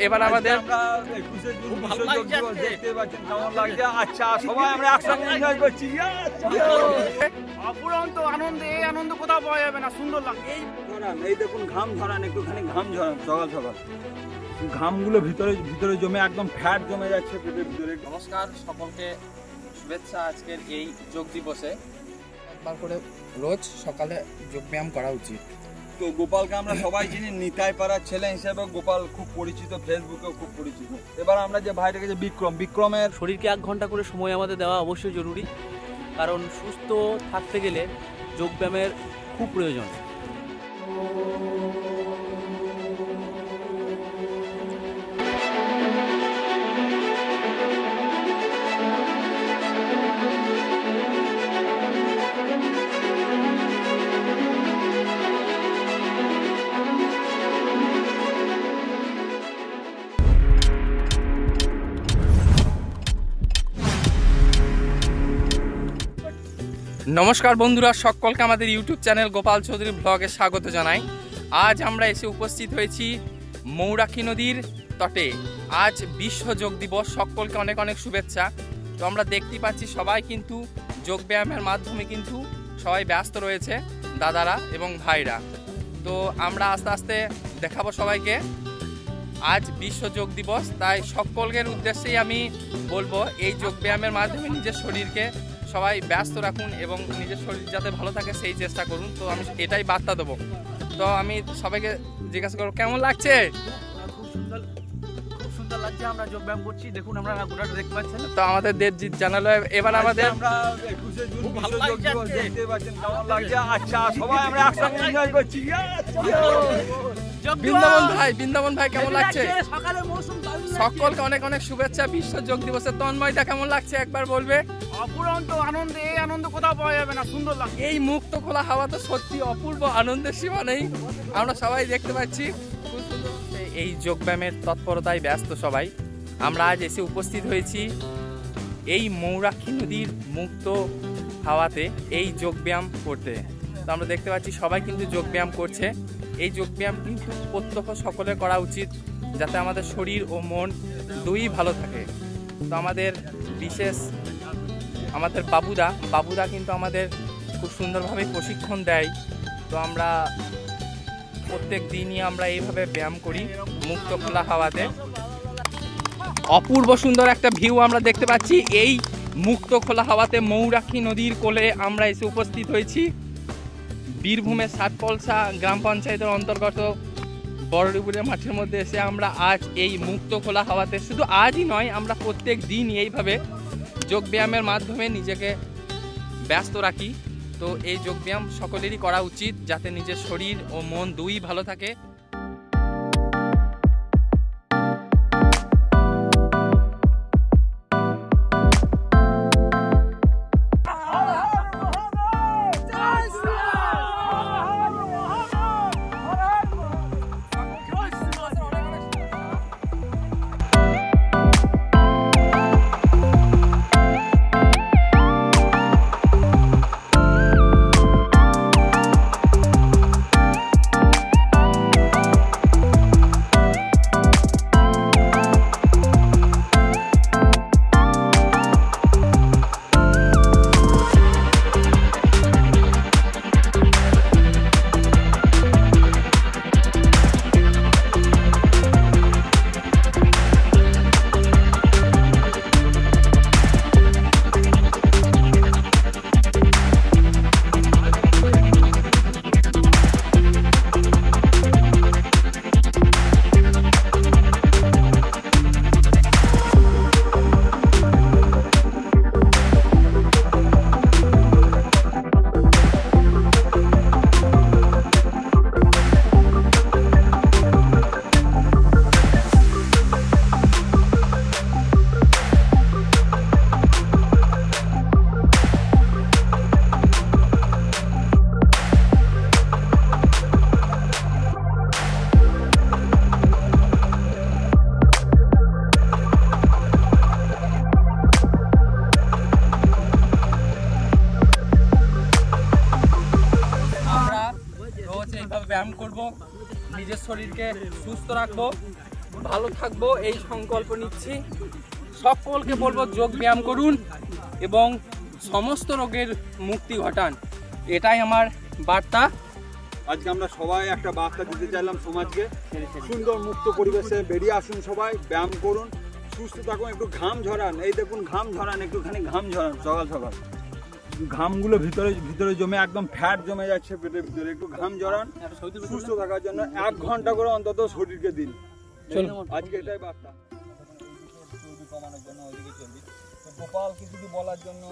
এবার আমাদের দেখতে পাচ্ছেন কেমন লাগছে। আচ্ছা সবাই আমরা একসঙ্গে এনজয় করছি। অপুরন্ত আনন্দ, এই আনন্দ কোথাও পাওয়া যাবে না। সুন্দর লাগছে। এই দেখুন ঘাম ঝরান, একটুখানি ঘাম ঝরান সকাল সকাল। ঘামগুলো ভিতরে ভিতরে জমে একদম ফ্যাট জমে যাচ্ছে পেটের ভিতরে। নমস্কার সকলকে, শুভেচ্ছা আজকের এই যোগ দিবসে। একবার করে রোজ সকালে যোগব্যায়াম করা উচিত। তো গোপালকে আমরা সবাই চিনি, নিতাই পাড়ার ছেলে হিসেবে গোপাল খুব পরিচিত, ফেসবুকেও খুব পরিচিত। এবার আমরা যে ভাইটাকে যে বিক্রমের শরীরকে 1 ঘন্টা করে সময় আমাদের দেওয়া অবশ্যই জরুরি, কারণ সুস্থ থাকতে গেলে যোগব্যায়ামের খুব প্রয়োজন। নমস্কার বন্ধুরা, সকলকে আমাদের ইউটিউব চ্যানেল গোপাল চৌধুরী ব্লগে স্বাগত জানাই। আজ আমরা এসে উপস্থিত হয়েছি মৌরাক্ষী নদীর তটে। আজ বিশ্ব যোগ দিবস, সকলকে অনেক অনেক শুভেচ্ছা। তো আমরা দেখতেই পাচ্ছি সবাই কিন্তু যোগব্যায়ামের মাধ্যমে কিন্তু সবাই ব্যস্ত রয়েছে, দাদারা এবং ভাইরা। তো আমরা আস্তে আস্তে দেখাবো সবাইকে। আজ বিশ্ব যোগ দিবস, তাই সকলের উদ্দেশ্যেই আমি বলবো এই যোগব্যায়ামের মাধ্যমে নিজের শরীরকে সবাই ব্যস্ত রাখুন এবং নিজের শরীর যাতে ভালো থাকে সেই চেষ্টা করুন। তো আমি এটাই বার্তা দেবো। তো আমি সবাইকে জিজ্ঞাসা করবো কেমন লাগছে। খুব সুন্দর লাগছে, আমরা যোগব্যায়াম করছি। দেখুন আমরা গোটাটা দেখতে পাচ্ছেন। তো আমাদের দেবজিৎ জানালো এবার আমাদের আমরা 21শে জুন বিশ্ব যোগ দিবস দেখতে পাচ্ছেন কেমন লাগছে। আচ্ছা সবাই আমরা একসঙ্গে এনজয় করছি। বৃন্দাবন ভাই কেমন লাগছে। সকলকে অনেক অনেক শুভেচ্ছা বিশ্ব যোগ দিবসের। তন্ময়দা কেমন লাগছে একবার বলবে। অপুরন্ত আনন্দ, এই আনন্দ কোথাও পাওয়া যাবে না। সুন্দর লাগছে। এই মুক্ত খোলা হাওয়া তো সত্যি অপূর্ব, আনন্দের সীমা নেই। আমরা সবাই দেখতে পাচ্ছি এই যোগব্যায়ামের তৎপরতায় ব্যস্ত সবাই। আমরা আজ এসে উপস্থিত হয়েছি এই মৌরাক্ষী নদীর মুক্ত হাওয়াতে এই যোগব্যায়াম করতে। তো আমরা দেখতে পাচ্ছি সবাই কিন্তু যোগব্যায়াম করছে। এই যোগব্যায়াম কিন্তু প্রত্যক্ষ সকলের করা উচিত, যাতে আমাদের শরীর ও মন দুই ভালো থাকে। তো আমাদের বিশেষ আমাদের বাবুদা কিন্তু আমাদের খুব সুন্দরভাবে প্রশিক্ষণ দেয়। তো আমরা প্রত্যেক দিনই আমরা এইভাবে ব্যায়াম করি মুক্ত খোলা হাওয়াতে। অপূর্ব সুন্দর একটা ভিউ আমরা দেখতে পাচ্ছি এই মুক্ত খোলা হাওয়াতে। মৌরাক্ষী নদীর কোলে আমরা এসে উপস্থিত হয়েছি বীরভূমের সাতকলসা গ্রাম পঞ্চায়েতের অন্তর্গত বড়ডিপুরের মাঠের মধ্যে এসে আমরা আজ এই মুক্ত খোলা হাওয়াতে, শুধু আজই নয়, আমরা প্রত্যেক দিনই এইভাবে যোগব্যায়ামের মাধ্যমে নিজেকে ব্যস্ত রাখি। তো এই যোগব্যায়াম সকলেরই করা উচিত, যাতে নিজের শরীর ও মন দুই ভালো থাকে। ব্যায়াম করব, নিজের শরীরকে সুস্থ রাখবো, ভালো থাকবো এই সংকল্প নিচ্ছি। সকলকে বলবো যোগ ব্যায়াম করুন এবং সমস্ত রোগের মুক্তি ঘটান, এটাই আমার বার্তা। আজকে আমরা সবাই একটা বার্তা দিতে চাইলাম সমাজকে, সুন্দর মুক্ত পরিবেশে বেরিয়ে আসুন, সবাই ব্যায়াম করুন, সুস্থ থাকুন, একটু ঘাম ঝরান। এই দেখুন ঘাম ঝরান, একটুখানি ঘাম ঝরান সকাল সকাল। ঘামগুলো ভিতরে ভিতরে জমে একদম ফ্যাট জমে যাচ্ছে পেটের ভিতরে, একটু ঘাম ঝরান। সুস্থ থাকার জন্য 1 ঘন্টা করে অন্তত শরীরকে দিন। আজকে এটাই বার্তা। চর্বি কমানোর জন্য ওইদিকে চর্বি। তো গোপাল কিছু বলার জন্য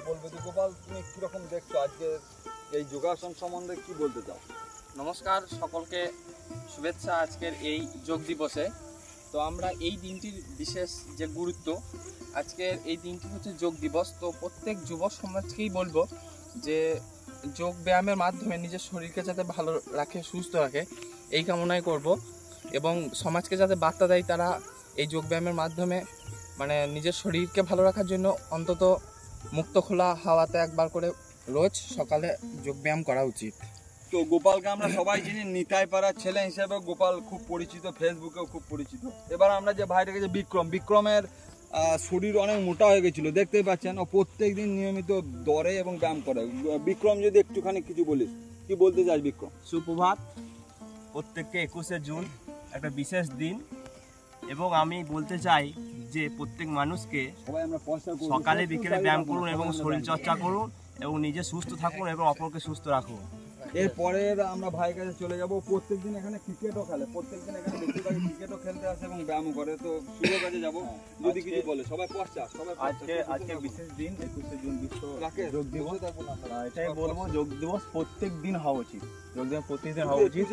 বলবে, তো গোপাল তুমি কিরকম দেখছো আজকে এই যোগাসন সম্বন্ধে, কি বলতে চাও? নমস্কার, সকলকে শুভেচ্ছা আজকের এই যোগ দিবসে। তো আমরা এই দিনটির বিশেষ যে গুরুত্ব, আজকের এই দিনটি হচ্ছে যোগ দিবস। তো প্রত্যেক যুব সমাজকেই বলবো যে যোগ ব্যায়ামের মাধ্যমে নিজের শরীরকে যাতে ভালো রাখে, সুস্থ রাখে, এই কামনাই করব। এবং সমাজকে যাতে বার্তা দেয় তারা এই যোগ ব্যায়ামের মাধ্যমে মানে নিজের শরীরকে ভালো রাখার জন্য অন্তত মুক্ত খোলা হাওয়াতে একবার করে রোজ সকালে যোগ ব্যায়াম করা উচিত। তো গোপালকে আমরা সবাই চিনি নিতাই পাড়ার ছেলে হিসেবে গোপাল খুব পরিচিত, ফেসবুকেও খুব পরিচিত। এবার আমরা যে ভাইটাকে যে বিক্রমের শরীর অনেক মোটা হয়ে গেছিলো, দেখতেই পাচ্ছেন। ও প্রত্যেক দিন নিয়মিত দৌড়ে এবং ব্যায়াম করে। বিক্রম যদি একটুখানি কিছু বলিস, কি বলতে চাস বিক্রম? সুপ্রভাত, প্রত্যেককে 21শে জুন একটা বিশেষ দিন, এবং আমি বলতে চাই যে প্রত্যেক মানুষকে সবাই আমরা সকালে বিকেলে ব্যায়াম করুন এবং শরীর চর্চা করুন এবং নিজে সুস্থ থাকুন এবং অপরকে সুস্থ রাখুন। এরপরে আমরা ভাইয়ের কাছে চলে যাব। প্রত্যেকদিন এখানে ক্রিকেটও খেলে, প্রত্যেকদিন এখানে বেশিরভাগ ক্রিকেটও খেলতে আসে এবং ব্যায়ামও করে। তো শুভর কাছে যাবো, যদি কিছু বলে। সবাই আজকে বিশেষ দিন 21শে জুন বিশ্ব যোগ দিবস। এটাই বলবো, যোগ দিবস প্রত্যেক দিন হওয়া উচিত, যোগ দিবস প্রত্যেকদিন হওয়া উচিত।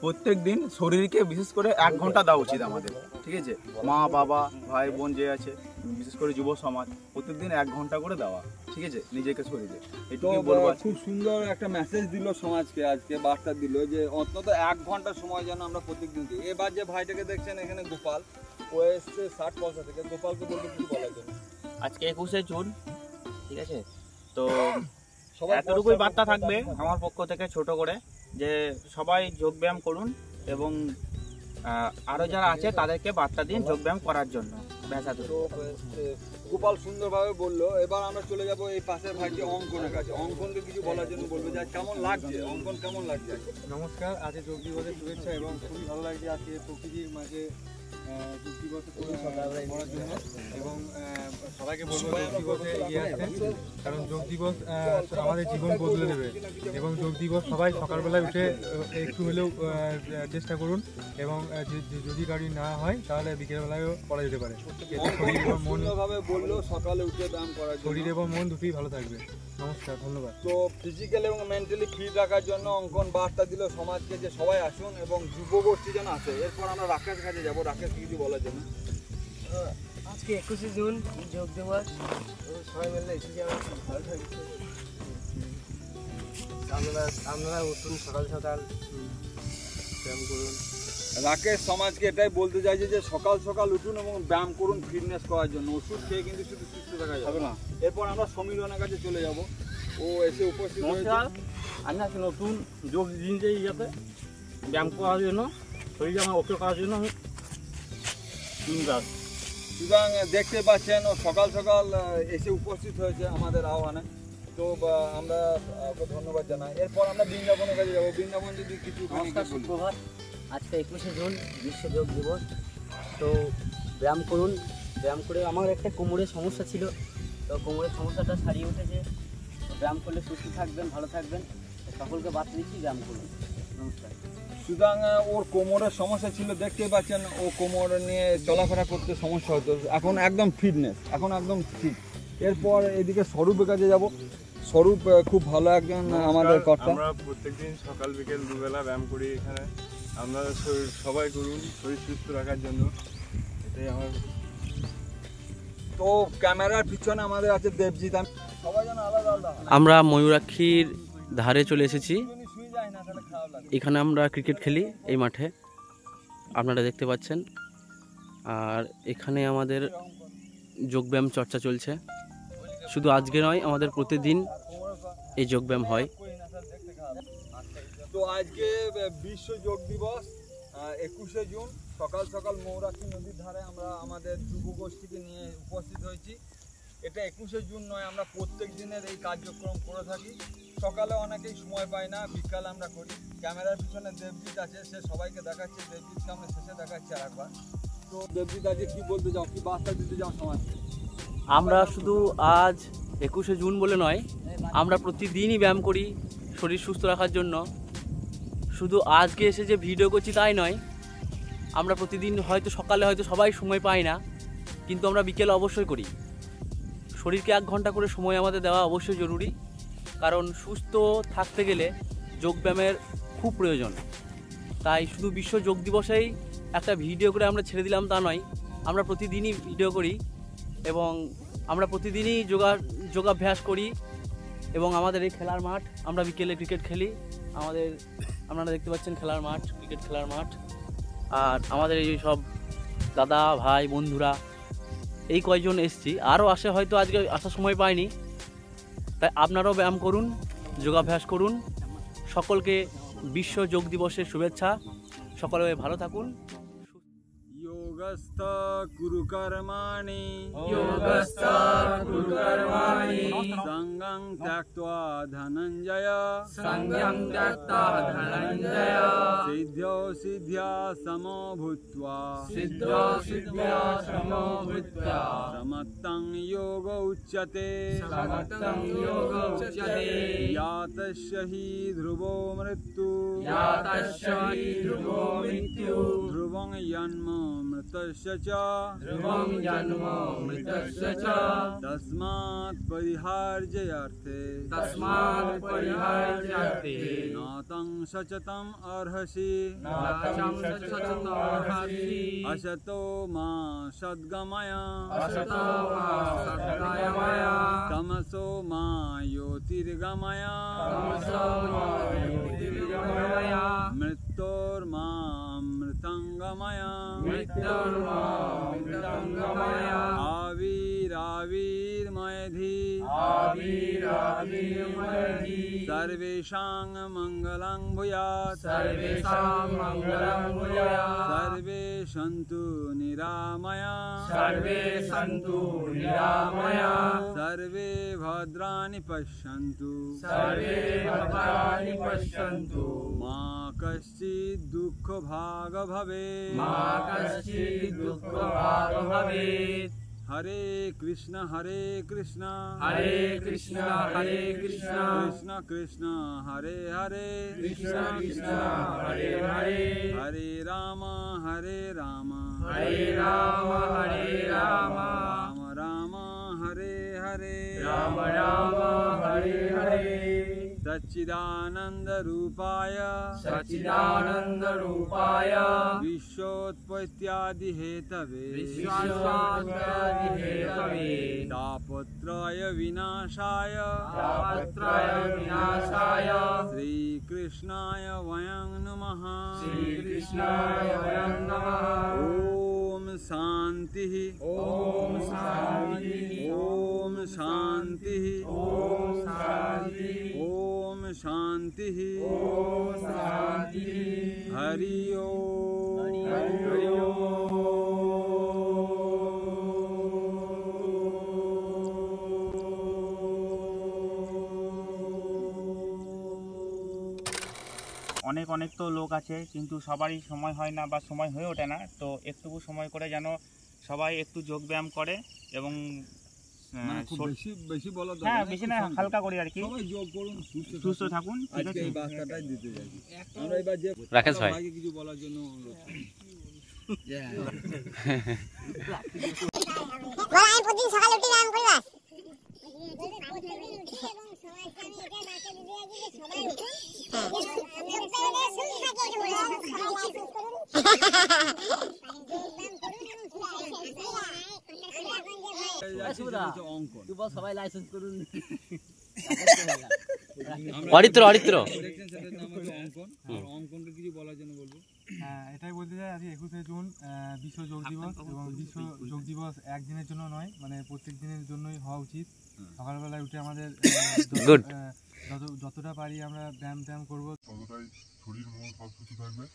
প্রত্যেক দিন শরীরকে বিশেষ করে 1 ঘন্টা দেওয়া উচিত আমাদের, ঠিক আছে? মা বাবা ভাই বোন যে আছে, বিশেষ করে যুব সমাজ, প্রত্যেকদিন 1 ঘন্টা করে দেওয়া, ঠিক আছে, নিজেকে শরীরে। এটুকুই বলবো। খুব সুন্দর একটা মেসেজ দিল সমাজকে, আজকে বার্তা দিল যে অন্তত 1 ঘন্টা সময় যেন আমরা প্রত্যেকদিন দিই। এবার যে ভাইটাকে দেখছেন এখানে গোপাল, ও এসছে 60 পয়সা থেকে। গোপালকে বলবো কিছু বলার জন্য। আজকে 21শে জুন, ঠিক আছে, তো এতটুকুই বার্তা থাকবে আমার পক্ষ থেকে ছোট করে, যে সবাই যোগ ব্যায়াম করুন এবং আরো যারা আছে তাদেরকে বার্তা দিন যোগ ব্যায়াম করার জন্য। তো গোপাল সুন্দরভাবে বললো। এবার আমরা চলে যাব এই পাশের ভাইটি অঙ্কনের কাছে। অঙ্কনকে কিছু বলার জন্য বলবো যে কেমন লাগছে অঙ্কন, কেমন লাগছে? নমস্কার, আজকে যোগ দিবসের শুভেচ্ছা এবং খুবই ভালো লাগছে আজকে প্রকৃতির মাঝে যোগ দিবস করার জন্য। এবং সবাইকে বলবো যোগ দিবসে এগিয়ে আসতে, কারণ যোগ দিবস আমাদের জীবন বদলে দেবে। এবং যোগ দিবস সবাই সকালবেলায় উঠে একটু হলেও চেষ্টা করুন, এবং যদি গাড়ি না হয় তাহলে বিকেলবেলায়ও করা যেতে পারে। শরীর এবং মন বললো সকালে উঠে ব্যায়াম করার জন্য, শরীর এবং মন দুটোই ভালো থাকবে। নমস্কার, ধন্যবাদ। তো ফিজিক্যাল এবং মেন্টালি ফিট রাখার জন্য অঙ্কন বার্তা দিল সমাজকে যে সবাই আসুন এবং যুবগোষ্ঠী যেন আসে। এরপর আমরা রাকেশ কাছে যাবো, রাকেশ কিছু বলার জন্য। আজকে 21শে জুন যোগ দিবস, সবাই মিলে এসেছি, আমার খুব ভালো লাগছে। আপনারা উঠুন সকাল সকাল, ব্যায়াম করুন। রাকেশ সমাজকে এটাই বলতে চাইছে যে সকাল সকাল উঠুন এবং ব্যায়াম করুন ফিটনেস করার জন্য। ওষুধ খেয়ে কিন্তু শুধু সুস্থ থাকা যাবে না। এরপর আমরা সমীরনের কাছে চলে যাব, ও এসে উপস্থিত হয়েছে। আমি আজকে নতুন যোগ দিনতে যাতে ব্যায়াম করার জন্য, শরীর আমার ওকে করার জন্য আমি সুতরাং দেখতে পাচ্ছেন ও সকাল সকাল এসে উপস্থিত হয়েছে আমাদের আহ্বানে। তো আমরা ওকে ধন্যবাদ জানাই। এরপর আমরা বৃন্দাবনের কাছে যাবো। বৃন্দাবন যদি কিছু। নমস্কার, সুপ্রভাত। আজকে 21শে জুন বিশ্ব যোগ দিবস। তো ব্যায়াম করুন, ব্যায়াম করে আমার একটা কোমরের সমস্যা ছিল, তো কোমরের সমস্যাটা সারিয়ে উঠেছে। ব্যায়াম করলে সুস্থ থাকবেন, ভালো থাকবেন। সকলকে বার্তা দিচ্ছি, ব্যায়াম করুন। নমস্কার। সুতরাং ওর কোমরের সমস্যা ছিল, দেখতে পাচ্ছেন ও কোমর নিয়ে চলাফেরা করতে সমস্যা হতো, এখন একদম ফিটনেস, এখন একদম ঠিক। এরপর এদিকে স্বরূপের কাছে যাব। স্বরূপ খুব ভালো একজন আমাদের কর্তা। আমরা প্রত্যেকদিন সকাল বিকেল দুবেলা ব্যায়াম করি এখানে। আপনারা সবাই করুন শরীর সুস্থ রাখার জন্য, এটাই আমার। তো ক্যামেরার পিছনে আমাদের আছে দেবজিৎ। সবাই যেন আলাদা আলাদা। আমরা ময়ূরাক্ষীর ধারে চলে এসেছি। এখানে আমরা ক্রিকেট খেলি এই মাঠে, আপনারা দেখতে পাচ্ছেন। আর এখানে আমাদের যোগব্যায়াম চর্চা চলছে। শুধু আজকে নয়, আমাদের প্রতিদিন এই যোগব্যায়াম হয়। তো আজকে বিশ্ব যোগ দিবস 21শে জুন সকাল সকাল মৌরাক্ষী নদীর ধারে আমরা আমাদের যুবগোষ্ঠীকে নিয়ে উপস্থিত হয়েছি। এটা 21শে জুন নয়, আমরা প্রত্যেক দিনের এই কার্যক্রম করে থাকি। সকালে অনেকেই সময় পায় না, বিকালে আমরা করি। ক্যামেরার পিছনে দেবজিৎ আছে, সে সবাইকে দেখাচ্ছে। দেবজিৎকে আমরা শেষে দেখাচ্ছি আরেকবার। তো দেবজিৎ আজকে কি বলতে চাও, কি বার্তা দিতে চাও সমাজকে? আমরা শুধু আজ 21শে জুন বলে নয়, আমরা প্রতিদিনই ব্যায়াম করি শরীর সুস্থ রাখার জন্য। শুধু আজকে এসে যে ভিডিও করছি তাই নয়, আমরা প্রতিদিন হয়তো সকালে হয়তো সবাই সময় পাই না, কিন্তু আমরা বিকেলে অবশ্যই করি। শরীরকে 1 ঘন্টা করে সময় আমাদের দেওয়া অবশ্যই জরুরি, কারণ সুস্থ থাকতে গেলে যোগব্যায়ামের খুব প্রয়োজন। তাই শুধু বিশ্ব যোগ দিবসেই একটা ভিডিও করে আমরা ছেড়ে দিলাম তা নয়, আমরা প্রতিদিনই ভিডিও করি এবং আমরা প্রতিদিনই যোগাভ্যাস করি। এবং আমাদের এই খেলার মাঠ, আমরা বিকেলে ক্রিকেট খেলি। আপনারা দেখতে পাচ্ছেন খেলার মাঠ, ক্রিকেট খেলার মাঠ। আর আমাদের এই সব দাদা ভাই বন্ধুরা এই কয়জন এসছি, আরও আসে হয়তো আজকে আসার সময় পাইনি। তাই আপনারাও ব্যায়াম করুন, যোগাভ্যাস করুন। সকলকে বিশ্ব যোগ দিবসের শুভেচ্ছা। সকলে ভালো থাকুন। योगस्थ कुरु कर्माणि संगं त्यक्त्वा धनञ्जय सिद्ध्यौ सिद्ध्या समो भूत्वा समत्तं योग उच्यते यातस्य हि ध्रुवो मृत्यु ध्रुवं जन्म मृतस्य च तस्मात् परिहार्यर्थे नातं सचतम् अर्हसि असतो मा सद्गमय तमसो मा ज्योतिर्गमय मृत्योर्मा अमृतंगमय आविराविर्मयधि सर्वेषां मंगलं भूयात् सर्वे सन्तु निरामया सर्वे भद्राणि पश्यन्तु मा कश्चित् दुःख भाग भवेत् हरे कृष्ण कृष्ण कृष्ण कृष्ण हरे हरे हरे राम राम राम हरे हरे सच्चिदानंद रूपाय विश्वोत्पत्त्यादि हेतवे तापत्रय विनाशाय श्रीकृष्णाय वयं नमः ओम शांति ओम शांति ओम शांति हरि অনেক অনেক তো লোক আছে, কিন্তু সবারই সময় হয় না বা সময় হয়ে ওঠে না। তো একটুকু সময় করে যেন সবাই একটু যোগ ব্যায়াম করে এবং বেশি বলা দরকার হ্যাঁ বেশি না, হালকা করে আর কি। সবাই যোগ করুন, সুস্থ থাকুন, ঠিক আছে? এই বার্তাটাই দিতে যাই আমরা। এবার যে রাকেশ ভাই কিছু বলার জন্য অনুরোধ আমি প্রতিদিন সকালে উঠে ব্যায়াম করি। সবাই লাইসেন্স করুন। অরিত্র অঙ্কনকে কিছু বলার জন্য বলবো। হ্যাঁ, এটাই বলতে চাই আজকে 21শে জুন বিশ্ব যোগ দিবস। এবং বিশ্ব যোগ দিবস একদিনের জন্য নয়, মানে প্রত্যেক দিনের জন্যই হওয়া উচিত। সকালবেলায় উঠে আমাদের Good. যতটা পারি আমরা ব্যায়াম করবো। ততটাই শরীর মন সব কিছু থাকবে।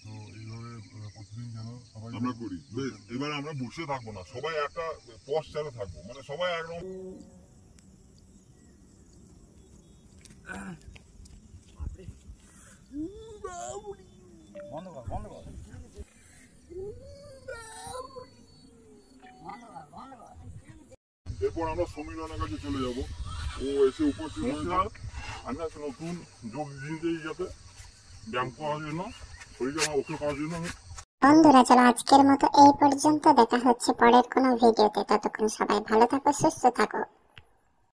তো এইভাবে প্রতিদিন যেন সবাই আমরা করি। বেশ, এবার আমরা বসে থাকবো না, সবাই একটা পশ্চারে থাকবো, মানে সবাই একদম এরপর আমরা সমীরনের কাছে চলে যাব। ও এসে উপস্থিত হয়েছে আমি একটা নতুন যোগ দিয়েছে যাতে ব্যায়াম করার জন্য, শরীরকে আমার ওকে করার জন্য। বন্ধুরা চলো আজকের মতো এই পর্যন্ত, দেখা হচ্ছে পরের কোনো ভিডিওতে। ততক্ষণ সবাই ভালো থাকো, সুস্থ থাকো।